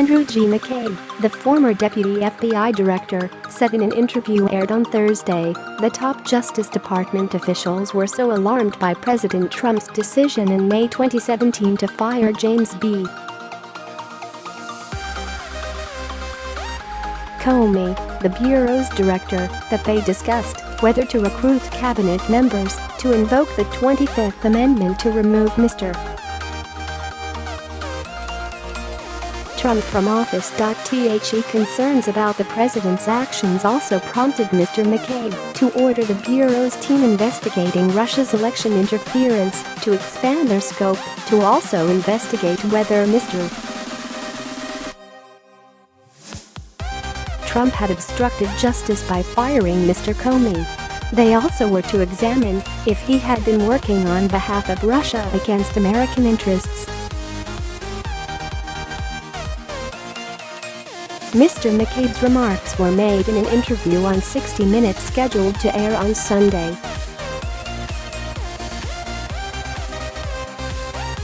Andrew G. McCabe, the former deputy FBI director, said in an interview aired on Thursday, the top Justice Department officials were so alarmed by President Trump's decision in May 2017 to fire James B. Comey, the Bureau's director, that they discussed whether to recruit cabinet members to invoke the 25th Amendment to remove Mr. Trump from office. The concerns about the president's actions also prompted Mr. McCabe to order the Bureau's team investigating Russia's election interference to expand their scope to also investigate whether Mr. Trump had obstructed justice by firing Mr. Comey. They also were to examine if he had been working on behalf of Russia against American interests. Mr. McCabe's remarks were made in an interview on 60 Minutes scheduled to air on Sunday.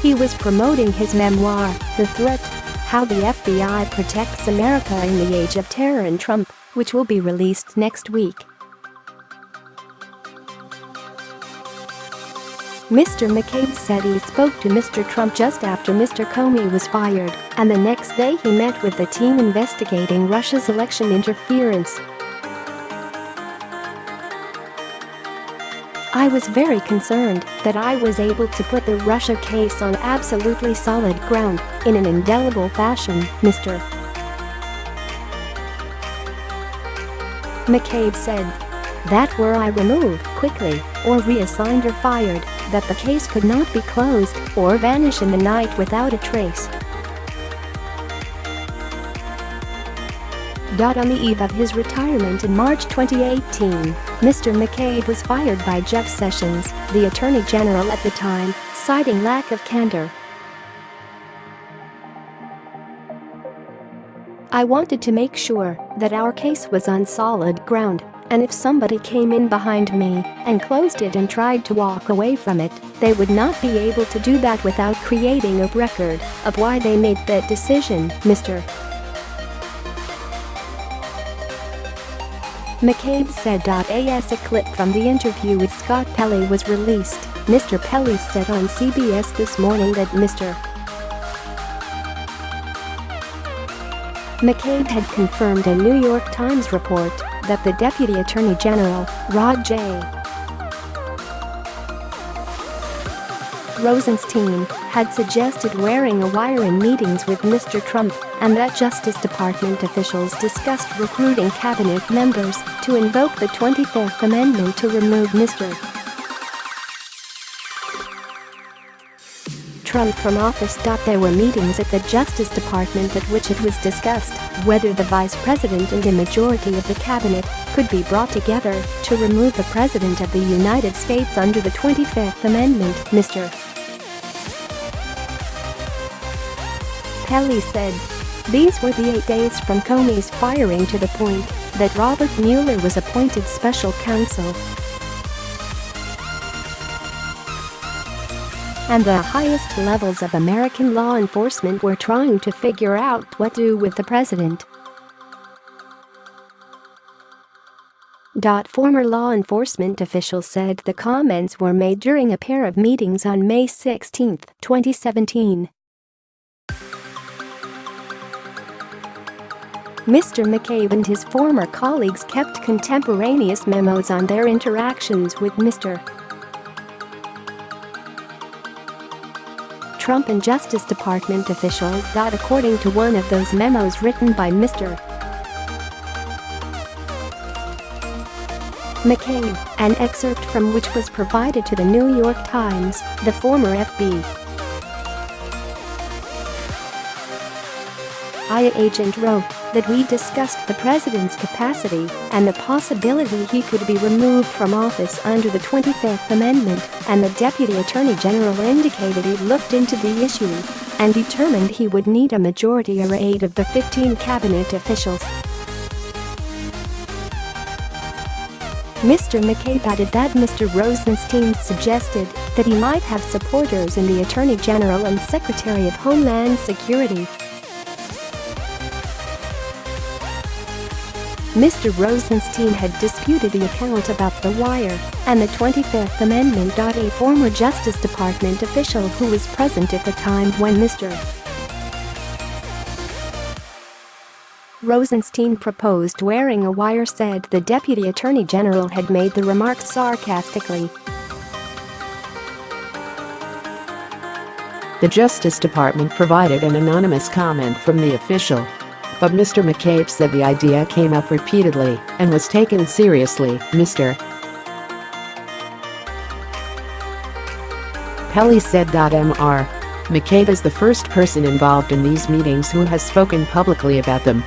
He was promoting his memoir, The Threat: How the FBI Protects America in the Age of Terror and Trump, which will be released next week. Mr. McCabe said he spoke to Mr. Trump just after Mr. Comey was fired, and the next day he met with the team investigating Russia's election interference. I was very concerned that I was able to put the Russia case on absolutely solid ground in an indelible fashion, Mr. McCabe said. That were I removed quickly or reassigned or fired, that the case could not be closed or vanish in the night without a trace. On the eve of his retirement in March 2018, Mr. McCabe was fired by Jeff Sessions, the Attorney General at the time, citing lack of candor. I wanted to make sure that our case was on solid ground, and if somebody came in behind me and closed it and tried to walk away from it, they would not be able to do that without creating a record of why they made that decision, Mr. McCabe said. As a clip from the interview with Scott Pelley was released, Mr. Pelley said on CBS This Morning that Mr. McCabe had confirmed a New York Times report that the Deputy Attorney General, Rod J. Rosenstein, had suggested wearing a wire in meetings with Mr. Trump, and that Justice Department officials discussed recruiting cabinet members to invoke the 25th Amendment to remove Mr. Trump from office. There were meetings at the Justice Department at which it was discussed whether the Vice President and a majority of the cabinet could be brought together to remove the President of the United States under the 25th Amendment, Mr. Pelley said. These were the 8 days from Comey's firing to the point that Robert Mueller was appointed special counsel. And the highest levels of American law enforcement were trying to figure out what to do with the president. Former law enforcement officials said the comments were made during a pair of meetings on May 16, 2017. Mr. McCabe and his former colleagues kept contemporaneous memos on their interactions with Mr. Trump and Justice Department officials. According to one of those memos written by Mr. McCabe, an excerpt from which was provided to the New York Times, the former F.B.I. agent wrote that we discussed the president's capacity and the possibility he could be removed from office under the 25th Amendment, and the Deputy Attorney General indicated he looked into the issue and determined he would need a majority or 8 of the 15 cabinet officials. Mr. McCabe added that Mr. Rosenstein suggested that he might have supporters in the Attorney General and Secretary of Homeland Security. Mr. Rosenstein had disputed the account about the wire and the 25th Amendment. A former Justice Department official who was present at the time when Mr. Rosenstein proposed wearing a wire said the Deputy Attorney General had made the remark sarcastically. The Justice Department provided an anonymous comment from the official. But Mr. McCabe said the idea came up repeatedly and was taken seriously. Mr. Pelly said. Mr. McCabe is the first person involved in these meetings who has spoken publicly about them.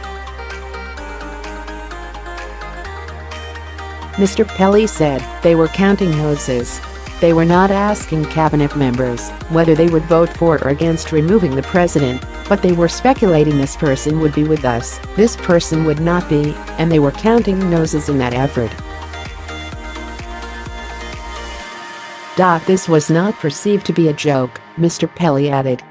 Mr. Pelly said they were counting noses. They were not asking cabinet members whether they would vote for or against removing the president, but they were speculating this person would be with us, this person would not be, and they were counting noses in that effort. This was not perceived to be a joke, Mr. Pelly added.